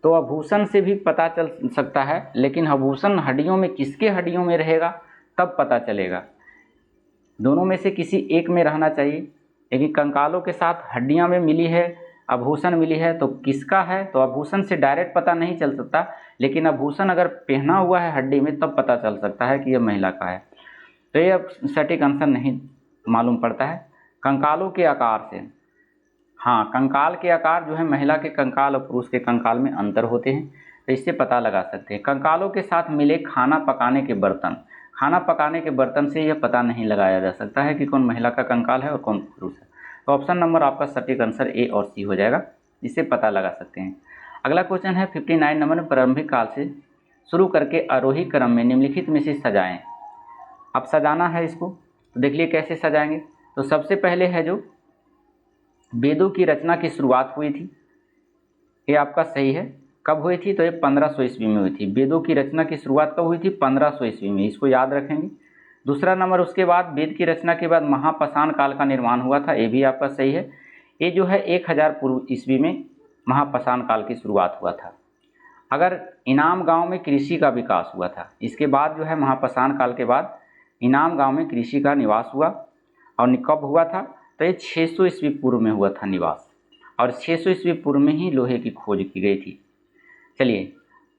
तो आभूषण से भी पता चल सकता है, लेकिन आभूषण हड्डियों में किसके हड्डियों में रहेगा तब पता चलेगा, दोनों में से किसी एक में रहना चाहिए। लेकिन कंकालों के साथ हड्डियां में मिली है, आभूषण मिली है, तो किसका है, तो आभूषण से डायरेक्ट पता नहीं चल सकता, लेकिन आभूषण अगर पहना हुआ है हड्डी में तब पता चल सकता है कि यह महिला का है। तो ये अब सटीक आंसर नहीं मालूम पड़ता है। कंकालों के आकार से, हाँ कंकाल के आकार जो है महिला के कंकाल और पुरुष के कंकाल में अंतर होते हैं, तो इससे पता लगा सकते हैं। कंकालों के साथ मिले खाना पकाने के बर्तन, खाना पकाने के बर्तन से यह पता नहीं लगाया जा सकता है कि कौन महिला का कंकाल है और कौन पुरुष है। तो ऑप्शन नंबर आपका सटीक आंसर ए और सी हो जाएगा, इससे पता लगा सकते हैं। अगला क्वेश्चन है 59 नंबर में, प्रारंभिक काल से शुरू करके आरोही क्रम में निम्नलिखित में से सजाएं। अब सजाना है इसको, तो देख लिए कैसे सजाएंगे। तो सबसे पहले है जो वेदों की रचना की शुरुआत हुई थी, ये आपका सही है। कब हुई थी? तो ये 1500 ईस्वी में हुई थी। वेदों की रचना की शुरुआत कब हुई थी? 1500 ईस्वी में, इसको याद रखेंगे। दूसरा नंबर, उसके बाद वेद की रचना के बाद महापाषाण काल का निर्माण हुआ था, ये भी आपका सही है। ये जो है 1000 पूर्व ईस्वी में महापाषाण काल की शुरुआत हुआ था। अगर इनाम गांव में कृषि का विकास हुआ था, इसके बाद जो है महापाषाण काल के बाद इनाम गांव में कृषि का निवास हुआ। और कब हुआ था? तो ये 600 ईस्वी पूर्व में हुआ था निवास, और 600 ईस्वी पूर्व में ही लोहे की खोज की गई थी। चलिए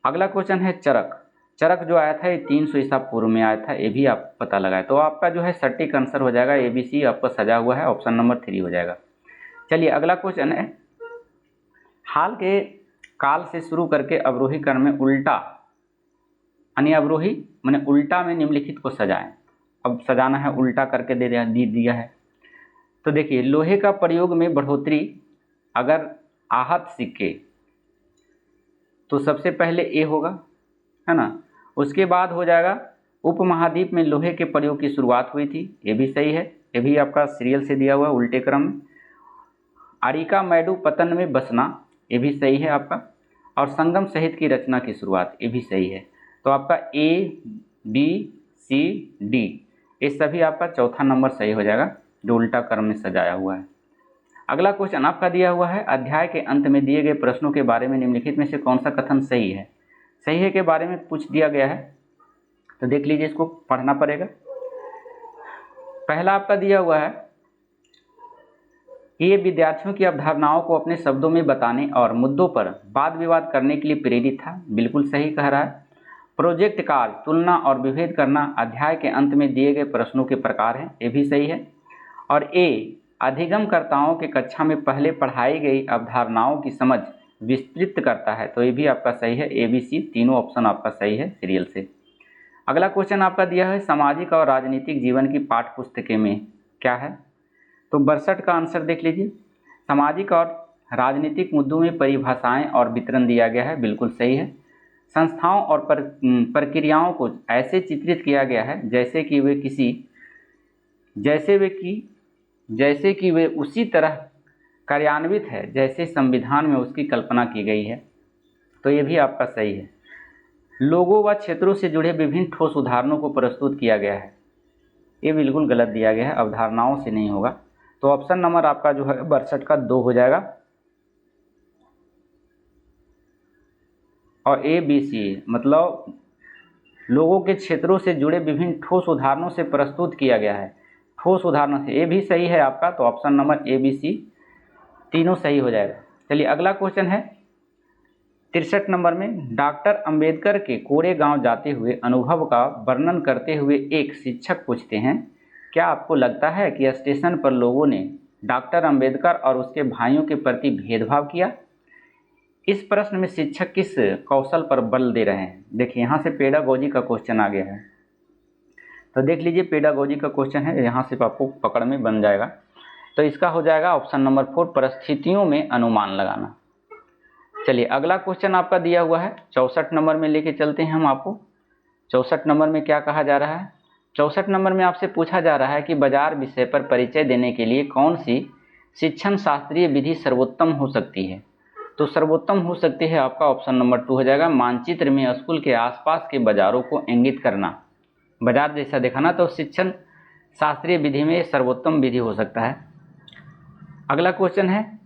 अगला क्वेश्चन है चरक। चरक जो आया था ये 300 ईसा पूर्व में आया था, ये भी आप पता लगाए। तो आपका जो है सटीक आंसर हो जाएगा ABC, आपका सजा हुआ है, ऑप्शन नंबर 3 हो जाएगा। चलिए अगला क्वेश्चन है, हाल के काल से शुरू करके अवरोही क्रम में उल्टा, यानी अवरोही माने उल्टा में निम्नलिखित को सजाएं। अब सजाना है, उल्टा करके दे दिया है। तो देखिए, लोहे का प्रयोग में बढ़ोतरी, अगर आहत सिक्के तो सबसे पहले ए होगा, है ना। उसके बाद हो जाएगा उपमहाद्वीप में लोहे के प्रयोग की शुरुआत हुई थी, ये भी सही है, ये भी आपका सीरियल से दिया हुआ है उल्टे क्रम में। अरिका मैडू पतन में बसना, ये भी सही है आपका। और संगम सहित की रचना की शुरुआत, ये भी सही है। तो आपका ABCD ये सभी आपका चौथा नंबर सही हो जाएगा, जो उल्टा क्रम में सजाया हुआ है। अगला क्वेश्चन आपका दिया हुआ है, अध्याय के अंत में दिए गए प्रश्नों के बारे में निम्नलिखित में से कौन सा कथन सही है? सही है के बारे में पूछ दिया गया है, तो देख लीजिए, इसको पढ़ना पड़ेगा। पहला आपका दिया हुआ है कि ये विद्यार्थियों की अवधारणाओं को अपने शब्दों में बताने और मुद्दों पर वाद विवाद करने के लिए प्रेरित था, बिल्कुल सही कह रहा है। प्रोजेक्ट कार्य तुलना और विभेद करना अध्याय के अंत में दिए गए प्रश्नों के प्रकार हैं, ये भी सही है। और अधिगमकर्ताओं के कक्षा में पहले पढ़ाई गई अवधारणाओं की समझ विस्तृत करता है, तो ये भी आपका सही है। ABC तीनों ऑप्शन आपका सही है सीरियल से। अगला क्वेश्चन आपका दिया है, सामाजिक और राजनीतिक जीवन की पाठ्य पुस्तकें में क्या है? तो 62 का आंसर देख लीजिए। सामाजिक और राजनीतिक मुद्दों में परिभाषाएं और वितरण दिया गया है, बिल्कुल सही है। संस्थाओं और प्रक्रियाओं को ऐसे चित्रित किया गया है जैसे कि वे उसी तरह कार्यान्वित है जैसे संविधान में उसकी कल्पना की गई है, तो ये भी आपका सही है। लोगों व क्षेत्रों से जुड़े विभिन्न ठोस उदाहरणों को प्रस्तुत किया गया है, ये बिल्कुल गलत दिया गया है, अवधारणाओं से नहीं होगा। तो ऑप्शन नंबर आपका जो है 62 का 2 हो जाएगा। और ABC मतलब लोगों के क्षेत्रों से जुड़े विभिन्न ठोस उदाहरणों से प्रस्तुत किया गया है, ठोस उदाहरणों से, ये भी सही है आपका। तो ऑप्शन नंबर ABC तीनों सही हो जाएगा। चलिए अगला क्वेश्चन है 63 नंबर में, डॉक्टर अंबेडकर के कोरे गांव जाते हुए अनुभव का वर्णन करते हुए एक शिक्षक पूछते हैं, क्या आपको लगता है कि स्टेशन पर लोगों ने डॉक्टर अंबेडकर और उसके भाइयों के प्रति भेदभाव किया? इस प्रश्न में शिक्षक किस कौशल पर बल दे रहे हैं? देखिए यहाँ से पेडागोजी का क्वेश्चन आ गया है, तो देख लीजिए पेडागोजी का क्वेश्चन है, यहाँ से आपको पकड़ में बन जाएगा। तो इसका हो जाएगा ऑप्शन नंबर 4, परिस्थितियों में अनुमान लगाना। चलिए अगला क्वेश्चन आपका दिया हुआ है 64 नंबर में लेके चलते हैं हम आपको। 64 नंबर में क्या कहा जा रहा है? 64 नंबर में आपसे पूछा जा रहा है कि बाजार विषय पर परिचय देने के लिए कौन सी शिक्षण शास्त्रीय विधि सर्वोत्तम हो सकती है? तो सर्वोत्तम हो सकती है आपका ऑप्शन नंबर 2 हो जाएगा, मानचित्र में स्कूल के आसपास के बाजारों को इंगित करना, बाजार जैसा दिखाना, तो शिक्षण शास्त्रीय विधि में सर्वोत्तम विधि हो सकता है। अगला क्वेश्चन है,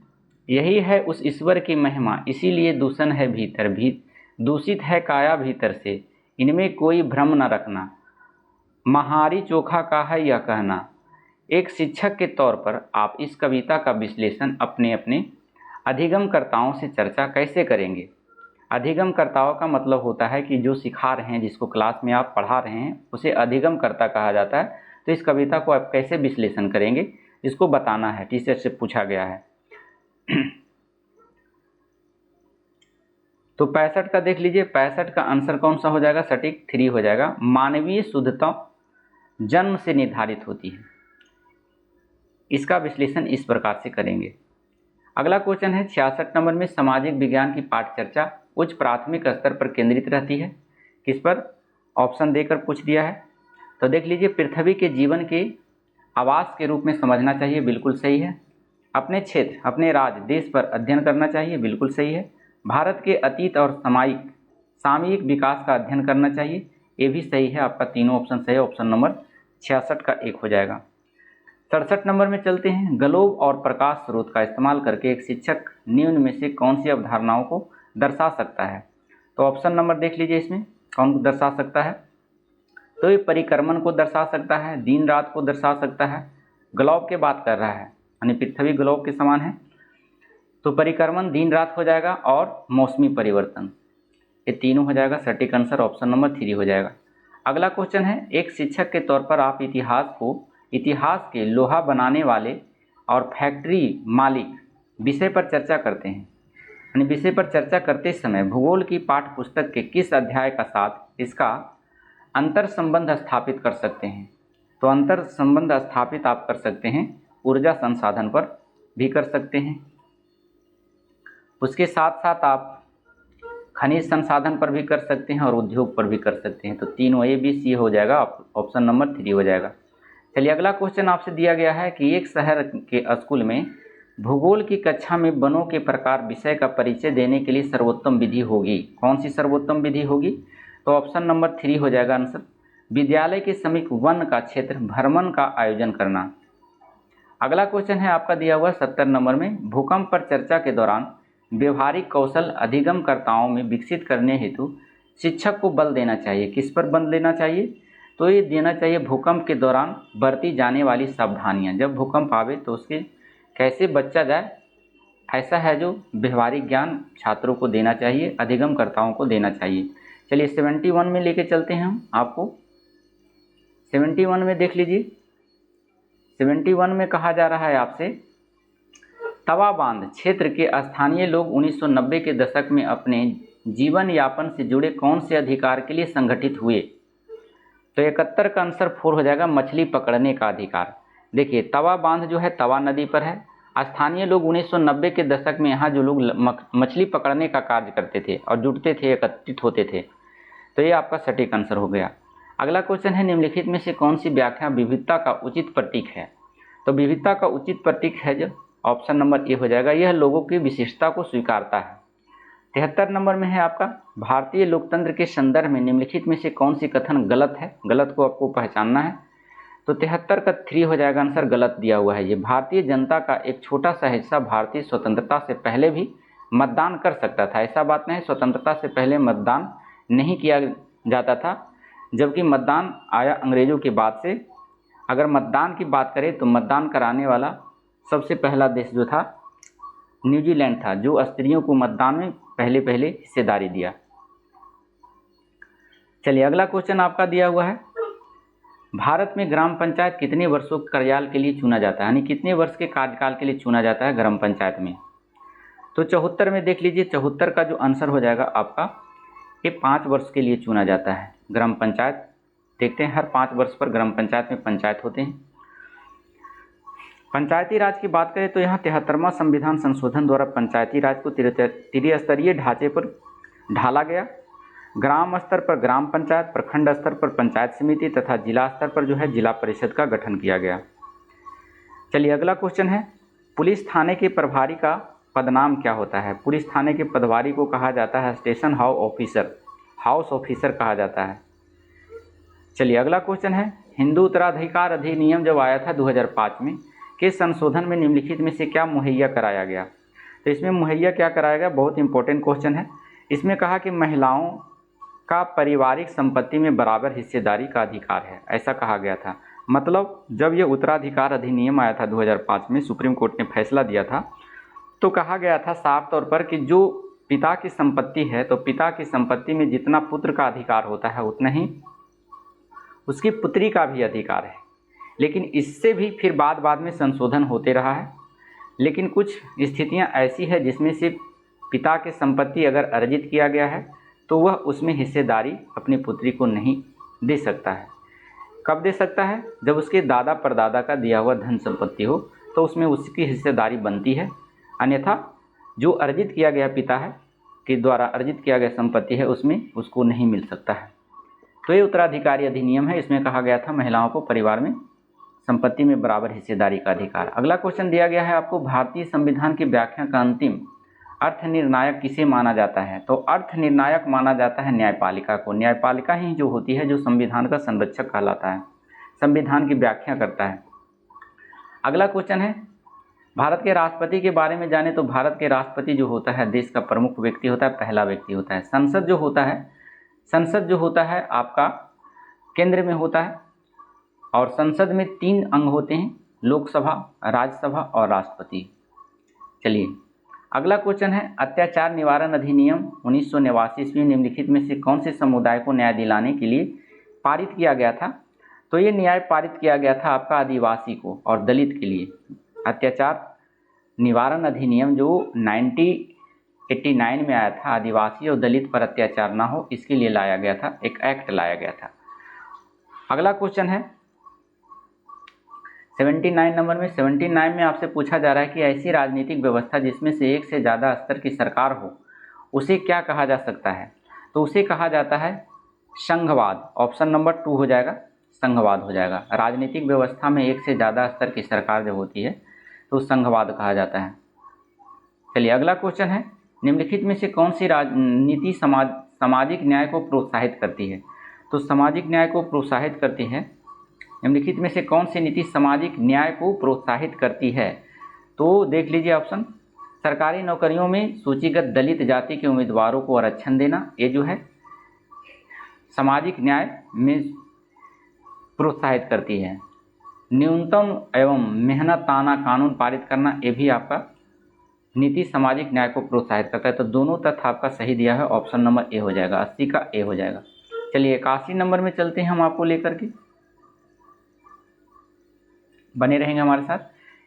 यही है उस ईश्वर की महिमा, इसीलिए दूषण है भीतर भी, दूषित है काया भीतर से, इनमें कोई भ्रम न रखना, महारी चोखा का है यह कहना। एक शिक्षक के तौर पर आप इस कविता का विश्लेषण अपने अपने अधिगमकर्ताओं से चर्चा कैसे करेंगे? अधिगमकर्ताओं का मतलब होता है कि जो सिखा रहे हैं, जिसको क्लास में आप पढ़ा रहे हैं, उसे अधिगमकर्ता कहा जाता है। तो इस कविता को आप कैसे विश्लेषण करेंगे, इसको बताना है, टीचर से पूछा गया है। तो 65 का देख लीजिए, 65 का आंसर कौन सा हो जाएगा? सटीक 3 हो जाएगा। मानवीय शुद्धता जन्म से निर्धारित होती है, इसका विश्लेषण इस प्रकार से करेंगे। अगला क्वेश्चन है 66 नंबर में, सामाजिक विज्ञान की पाठ चर्चा उच्च प्राथमिक स्तर पर केंद्रित रहती है, किस पर, ऑप्शन देकर पूछ दिया है। तो देख लीजिए, पृथ्वी के जीवन के आवास के रूप में समझना चाहिए, बिल्कुल सही है। अपने क्षेत्र, अपने राज्य, देश पर अध्ययन करना चाहिए, बिल्कुल सही है। भारत के अतीत और सामयिक विकास का अध्ययन करना चाहिए, ये भी सही है। आपका तीनों ऑप्शन सही है। ऑप्शन नंबर 66 का 1 हो जाएगा। 67 नंबर में चलते हैं। ग्लोब और प्रकाश स्रोत का इस्तेमाल करके एक शिक्षक निम्न में से कौन सी अवधारणाओं को दर्शा सकता है। तो ऑप्शन नंबर देख लीजिए, इसमें कौन दर्शा सकता है। तो ये परिक्रमण को दर्शा सकता है, दिन रात को दर्शा सकता है। ग्लोब की बात कर रहा है, यानी पृथ्वी ग्लोब के समान है, तो परिक्रमण, दिन रात हो जाएगा, और मौसमी परिवर्तन, ये तीनों हो जाएगा। सटीक आंसर ऑप्शन नंबर 3 हो जाएगा। अगला क्वेश्चन है, एक शिक्षक के तौर पर आप इतिहास के लोहा बनाने वाले और फैक्ट्री मालिक विषय पर चर्चा करते हैं, यानी विषय पर चर्चा करते समय भूगोल की पाठ्य पुस्तक के किस अध्याय का साथ इसका अंतर संबंध स्थापित कर सकते हैं। तो अंतर संबंध स्थापित आप कर सकते हैं ऊर्जा संसाधन पर भी कर सकते हैं, उसके साथ साथ आप खनिज संसाधन पर भी कर सकते हैं और उद्योग पर भी कर सकते हैं। तो तीनों ए बी सी हो जाएगा, ऑप्शन नंबर 3 हो जाएगा। चलिए, अगला क्वेश्चन आपसे दिया गया है कि एक शहर के स्कूल में भूगोल की कक्षा में वनों के प्रकार विषय का परिचय देने के लिए सर्वोत्तम विधि होगी। कौन सी सर्वोत्तम विधि होगी। तो ऑप्शन नंबर 3 हो जाएगा आंसर। विद्यालय के समीप वन का क्षेत्र भ्रमण का आयोजन करना। अगला क्वेश्चन है आपका दिया हुआ 70 नंबर में, भूकंप पर चर्चा के दौरान व्यवहारिक कौशल अधिगमकर्ताओं में विकसित करने हेतु शिक्षक को बल देना चाहिए। किस पर बल देना चाहिए। तो ये देना चाहिए भूकंप के दौरान बरती जाने वाली सावधानियां। जब भूकंप आवे तो उसके कैसे बचा जाए, ऐसा है जो व्यवहारिक ज्ञान छात्रों को देना चाहिए, अधिगमकर्ताओं को देना चाहिए। चलिए 71 में लेके चलते हैं हम आपको। 71 में देख लीजिए, 71 में कहा जा रहा है आपसे, तवा बांध क्षेत्र के स्थानीय लोग 1990 के दशक में अपने जीवन यापन से जुड़े कौन से अधिकार के लिए संगठित हुए। तो 71 का आंसर 4 हो जाएगा, मछली पकड़ने का अधिकार। देखिए, तवा बांध जो है तवा नदी पर है। स्थानीय लोग 1990 के दशक में यहाँ जो लोग मछली पकड़ने का कार्य करते थे और जुटते थे, एकत्रित होते थे, तो ये आपका सटीक आंसर हो गया। अगला क्वेश्चन है, निम्नलिखित में से कौन सी व्याख्या विविधता का उचित प्रतीक है। तो विविधता का उचित प्रतीक है जो ऑप्शन नंबर ए हो जाएगा, यह लोगों की विशिष्टता को स्वीकारता है। 73 नंबर में है आपका, भारतीय लोकतंत्र के संदर्भ में निम्नलिखित में से कौन सी कथन गलत है। गलत को आपको पहचानना है। तो 73 का 3 हो जाएगा आंसर, गलत दिया हुआ है। ये भारतीय जनता का एक छोटा सा हिस्सा भारतीय स्वतंत्रता से पहले भी मतदान कर सकता था। ऐसा बात नहीं, स्वतंत्रता से पहले मतदान नहीं किया जाता था, जबकि मतदान आया अंग्रेजों के बाद से। अगर मतदान की बात करें तो मतदान कराने वाला सबसे पहला देश जो था न्यूजीलैंड था, जो स्त्रियों को मतदान में पहले हिस्सेदारी दिया। चलिए, अगला क्वेश्चन आपका दिया हुआ है, भारत में ग्राम पंचायत कितने वर्षों के कार्यकाल के लिए चुना जाता है, यानी कितने वर्ष के कार्यकाल के लिए चुना जाता है ग्राम पंचायत में। तो 74 में देख लीजिए, 74 का जो आंसर हो जाएगा आपका, ये 5 वर्ष के लिए चुना जाता है ग्राम पंचायत। देखते हैं, हर 5 वर्ष पर ग्राम पंचायत में पंचायत होते हैं। पंचायती राज की बात करें तो यहाँ 73वां संविधान संशोधन द्वारा पंचायती राज को त्रिस्तरीय ढांचे पर ढाला गया। ग्राम स्तर पर ग्राम पंचायत, प्रखंड स्तर पर पंचायत समिति तथा जिला स्तर पर जो है जिला परिषद का गठन किया गया। चलिए, अगला क्वेश्चन है, पुलिस थाने के प्रभारी का पदनाम क्या होता है। पुलिस थाने के प्रभारी को कहा जाता है स्टेशन हाउस ऑफिसर कहा जाता है। चलिए, अगला क्वेश्चन है, हिंदू उत्तराधिकार अधिनियम जब आया था 2005 में, के संशोधन में निम्नलिखित में से क्या मुहैया कराया गया। तो इसमें मुहैया क्या कराया गया, बहुत इंपॉर्टेंट क्वेश्चन है। इसमें कहा कि महिलाओं का पारिवारिक संपत्ति में बराबर हिस्सेदारी का अधिकार है, ऐसा कहा गया था। मतलब जब ये उत्तराधिकार अधिनियम आया था 2005 में, सुप्रीम कोर्ट ने फैसला दिया था, तो कहा गया था साफ तौर पर कि जो पिता की संपत्ति है, तो पिता की संपत्ति में जितना पुत्र का अधिकार होता है उतना ही उसकी पुत्री का भी अधिकार है। लेकिन इससे भी फिर बाद में संशोधन होते रहा है। लेकिन कुछ स्थितियां ऐसी है जिसमें से पिता की संपत्ति अगर अर्जित किया गया है तो वह उसमें हिस्सेदारी अपनी पुत्री को नहीं दे सकता है। कब दे सकता है, जब उसके दादा परदादा का दिया हुआ धन संपत्ति हो, तो उसमें उसकी हिस्सेदारी बनती है। अन्यथा जो अर्जित किया गया पिता है के द्वारा अर्जित किया गया संपत्ति है, उसमें उसको नहीं मिल सकता है। तो ये उत्तराधिकारी अधिनियम है, इसमें कहा गया था महिलाओं को परिवार में संपत्ति में बराबर हिस्सेदारी का अधिकार। अगला क्वेश्चन दिया गया है आपको, भारतीय संविधान की व्याख्या का अंतिम अर्थ निर्णायक किसे माना जाता है? तो अर्थ निर्णायक माना जाता है न्यायपालिका को। न्यायपालिका ही जो होती है जो संविधान का संरक्षक कहलाता है, संविधान की व्याख्या करता है। अगला क्वेश्चन है, भारत के राष्ट्रपति के बारे में जाने तो भारत के राष्ट्रपति जो होता है देश का प्रमुख व्यक्ति होता है, पहला व्यक्ति होता है। संसद जो होता है आपका केंद्र में होता है और संसद में 3 अंग होते हैं, लोकसभा, राज्यसभा और राष्ट्रपति। चलिए अगला क्वेश्चन है, अत्याचार निवारण अधिनियम 1989 ईस्वी निम्नलिखित में से कौन से समुदाय को न्याय दिलाने के लिए पारित किया गया था? तो ये न्याय पारित किया गया था आपका आदिवासी को और दलित के लिए। अत्याचार निवारण अधिनियम जो 1989 में आया था, आदिवासी और दलित पर अत्याचार ना हो इसके लिए लाया गया था, एक एक्ट लाया गया था। अगला क्वेश्चन है 79 नंबर में। 79 में आपसे पूछा जा रहा है कि ऐसी राजनीतिक व्यवस्था जिसमें से एक से ज़्यादा स्तर की सरकार हो उसे क्या कहा जा सकता है? तो उसे कहा जाता है संघवाद। ऑप्शन नंबर 2 हो जाएगा, संघवाद हो जाएगा। राजनीतिक व्यवस्था में एक से ज़्यादा स्तर की सरकार जो होती है तो संघवाद कहा जाता है। चलिए अगला क्वेश्चन है, निम्नलिखित में से कौन सी राजनीति सामाजिक न्याय को प्रोत्साहित करती है? तो सामाजिक न्याय को प्रोत्साहित करती है, निम्नलिखित में से कौन सी नीति सामाजिक न्याय को प्रोत्साहित करती है? तो देख लीजिए ऑप्शन, सरकारी नौकरियों में सूचीगत दलित जाति के उम्मीदवारों को आरक्षण देना, ये जो है सामाजिक न्याय में प्रोत्साहित करती है। न्यूनतम एवं मेहनताना कानून पारित करना, ये भी आपका नीति सामाजिक न्याय को प्रोत्साहित करता है। तो दोनों तथ्य आपका सही दिया है, ऑप्शन नंबर ए हो जाएगा, 80 का ए हो जाएगा। चलिए 81 नंबर में चलते हैं हम आपको लेकर के, बने रहेंगे हमारे साथ।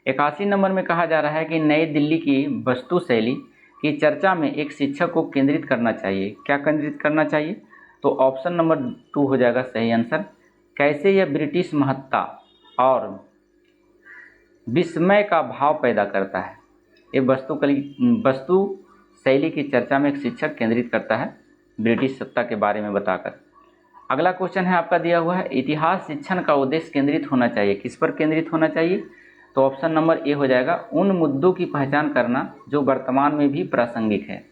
81 नंबर में कहा जा रहा है कि नई दिल्ली की वस्तु शैली की चर्चा में एक शिक्षक को केंद्रित करना चाहिए। क्या केंद्रित करना चाहिए? तो ऑप्शन नंबर 2 हो जाएगा सही आंसर। कैसे यह ब्रिटिश महत्ता और विस्मय का भाव पैदा करता है? ये वस्तु शैली की चर्चा में एक शिक्षक केंद्रित करता है ब्रिटिश सत्ता के बारे में बताकर। अगला क्वेश्चन है आपका दिया हुआ है, इतिहास शिक्षण का उद्देश्य केंद्रित होना चाहिए। किस पर केंद्रित होना चाहिए? तो ऑप्शन नंबर ए हो जाएगा, उन मुद्दों की पहचान करना जो वर्तमान में भी प्रासंगिक है।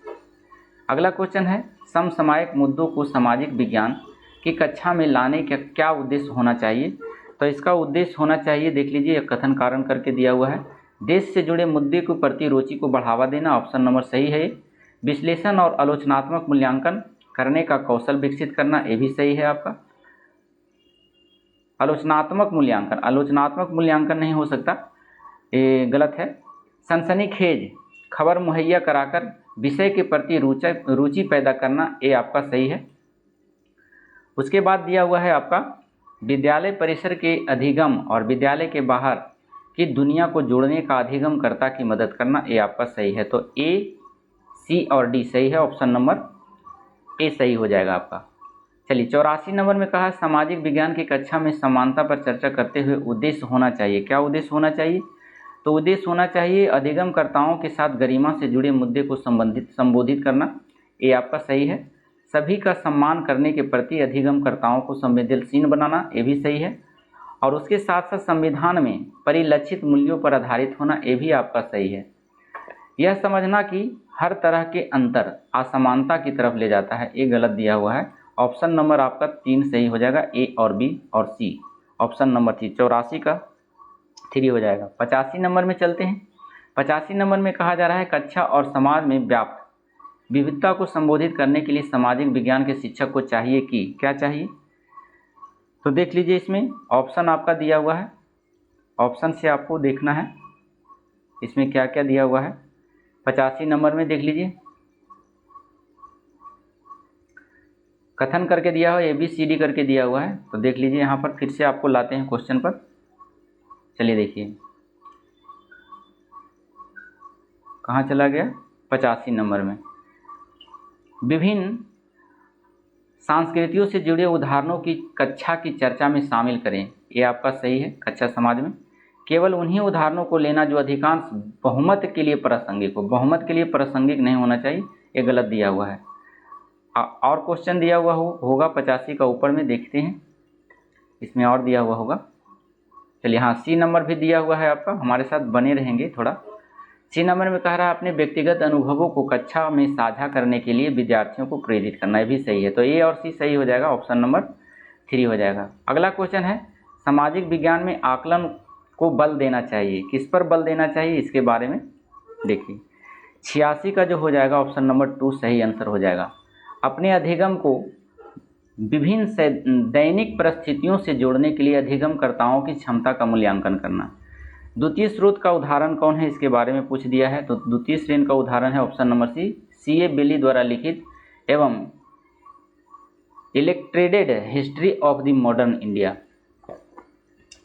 अगला क्वेश्चन है, समसामयिक मुद्दों को सामाजिक विज्ञान की कक्षा में लाने का क्या उद्देश्य होना चाहिए? तो इसका उद्देश्य होना चाहिए, देख लीजिए कथन कारण करके दिया हुआ है, देश से जुड़े मुद्दे के प्रति रुचि को बढ़ावा देना, ऑप्शन नंबर सही है। विश्लेषण और आलोचनात्मक मूल्यांकन करने का कौशल विकसित करना, ये भी सही है आपका। आलोचनात्मक मूल्यांकन नहीं हो सकता, ये गलत है। सनसनीखेज खबर मुहैया कराकर विषय के प्रति रुचि पैदा करना, ये आपका सही है। उसके बाद दिया हुआ है आपका विद्यालय परिसर के अधिगम और विद्यालय के बाहर की दुनिया को जोड़ने का अधिगमकर्ता की मदद करना, ये आपका सही है। तो ए, सी और डी सही है, ऑप्शन नंबर ए सही हो जाएगा आपका। चलिए 84 नंबर में कहा, सामाजिक विज्ञान की कक्षा में समानता पर चर्चा करते हुए उद्देश्य होना चाहिए। क्या उद्देश्य होना चाहिए? तो उद्देश्य होना चाहिए अधिगमकर्ताओं के साथ गरिमा से जुड़े मुद्दे को संबोधित करना, ये आपका सही है। सभी का सम्मान करने के प्रति अधिगमकर्ताओं को संवेदनशील बनाना, ये भी सही है। और उसके साथ साथ संविधान में परिलक्षित मूल्यों पर आधारित होना, ये भी आपका सही है। यह समझना कि हर तरह के अंतर असमानता की तरफ ले जाता है, ये गलत दिया हुआ है। ऑप्शन नंबर आपका 3 सही हो जाएगा, ए और बी और सी, ऑप्शन नंबर 3 84 का 3 हो जाएगा। 85 नंबर में चलते हैं। 85 नंबर में कहा जा रहा है, कक्षा और समाज में व्याप्त विविधता को संबोधित करने के लिए सामाजिक विज्ञान के शिक्षक को चाहिए कि क्या चाहिए? तो देख लीजिए इसमें ऑप्शन आपका दिया हुआ है, ऑप्शन से आपको देखना है इसमें क्या क्या दिया हुआ है। 85 नंबर में देख लीजिए कथन करके दिया हुआ है, ABCD करके दिया हुआ है। तो देख लीजिए यहाँ पर फिर से आपको लाते हैं क्वेश्चन पर। चलिए देखिए कहाँ चला गया, 85 नंबर में। विभिन्न संस्कृतियों से जुड़े उदाहरणों की कक्षा की चर्चा में शामिल करें, ये आपका सही है। कक्षा समाज में केवल उन्हीं उदाहरणों को लेना जो अधिकांश बहुमत के लिए प्रासंगिक हो, बहुमत के लिए प्रासंगिक नहीं होना चाहिए, ये गलत दिया हुआ है। और क्वेश्चन दिया हुआ होगा 85 का ऊपर में, देखते हैं इसमें और दिया हुआ होगा। चलिए हाँ, सी नंबर भी दिया हुआ है आपका, हमारे साथ बने रहेंगे थोड़ा। सी नंबर में कह रहा है अपने व्यक्तिगत अनुभवों को कक्षा में साझा करने के लिए विद्यार्थियों को प्रेरित करना, ये भी सही है। तो ए और सी सही हो जाएगा, ऑप्शन नंबर 3 हो जाएगा। अगला क्वेश्चन है सामाजिक विज्ञान में आकलन को बल देना चाहिए, किस पर बल देना चाहिए इसके बारे में देखिए। 86 का जो हो जाएगा ऑप्शन नंबर 2 सही आंसर हो जाएगा। अपने अधिगम को विभिन्न दैनिक परिस्थितियों से जोड़ने के लिए अधिगमकर्ताओं की क्षमता का मूल्यांकन करना। द्वितीय स्रोत का उदाहरण कौन है इसके बारे में पूछ दिया है, तो द्वितीय स्रोत का उदाहरण है ऑप्शन नंबर सी, C.A. बेली द्वारा लिखित एवं illustrated history of the modern India.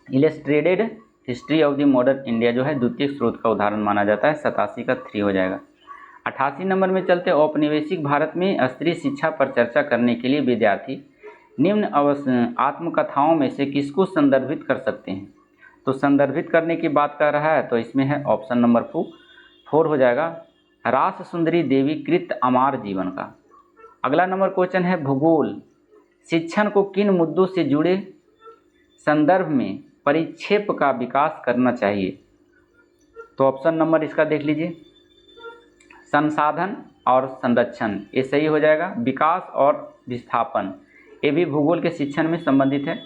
Illustrated history of the modern India जो है द्वितीय स्रोत का उदाहरण माना जाता है, 87 का 3 हो जाएगा। 88 नंबर में चलते, औपनिवेशिक भारत में स्त्री शिक्षा पर चर्चा करने के लिए विद्यार्थी निम्न आत्मकथाओं में से किसको संदर्भित कर सकते हैं। तो संदर्भित करने की बात कर रहा है, तो इसमें है ऑप्शन नंबर 4 हो जाएगा, रास सुंदरी देवी कृत अमार जीवन का। अगला नंबर क्वेश्चन है भूगोल शिक्षण को किन मुद्दों से जुड़े संदर्भ में परिक्षेप का विकास करना चाहिए। तो ऑप्शन नंबर इसका देख लीजिए, संसाधन और संरक्षण, ये सही हो जाएगा। विकास और विस्थापन, ये भी भूगोल के शिक्षण में संबंधित है।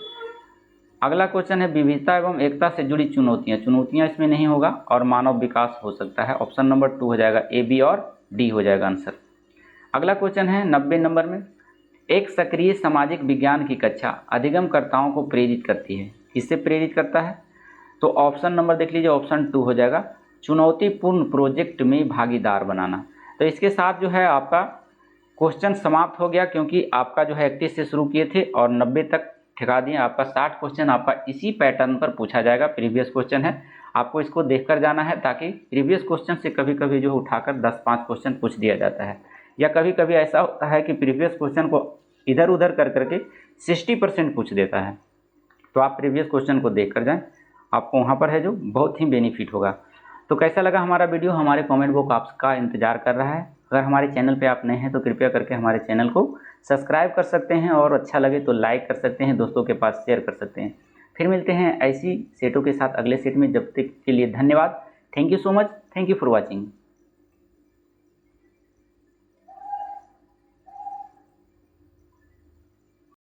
अगला क्वेश्चन है विविधता एवं एकता से जुड़ी चुनौतियाँ, चुनौतियाँ इसमें नहीं होगा और मानव विकास हो सकता है, ऑप्शन नंबर 2 हो जाएगा, ए बी और डी हो जाएगा आंसर। अगला क्वेश्चन है 90 नंबर में, एक सक्रिय सामाजिक विज्ञान की कक्षा अधिगमकर्ताओं को प्रेरित करती है, किससे प्रेरित करता है। तो ऑप्शन नंबर देख लीजिए, ऑप्शन 2 हो जाएगा, चुनौतीपूर्ण प्रोजेक्ट में भागीदार बनाना। तो इसके साथ जो है आपका क्वेश्चन समाप्त हो गया, क्योंकि आपका जो है 31 से शुरू किए थे और 90 तक ठिका दिए। आपका 60 क्वेश्चन आपका इसी पैटर्न पर पूछा जाएगा, प्रीवियस क्वेश्चन है, आपको इसको देखकर जाना है, ताकि प्रीवियस क्वेश्चन से कभी कभी जो उठाकर 10-5 क्वेश्चन पूछ दिया जाता है, या कभी कभी ऐसा होता है कि प्रीवियस क्वेश्चन को इधर उधर कर करके 60% पूछ देता है। तो आप प्रीवियस क्वेश्चन को देख कर जाएँ, आपको वहाँ पर है जो बहुत ही बेनिफिट होगा। तो कैसा लगा हमारा वीडियो, हमारे कमेंट बॉक्स आपका इंतजार कर रहा है। अगर हमारे चैनल पे आप नए हैं तो कृपया करके हमारे चैनल को सब्सक्राइब कर सकते हैं, और अच्छा लगे तो लाइक कर सकते हैं, दोस्तों के पास शेयर कर सकते हैं। फिर मिलते हैं ऐसी सेटों के साथ अगले सेट में, जब तक के लिए धन्यवाद। Thank you so much, thank you for watching.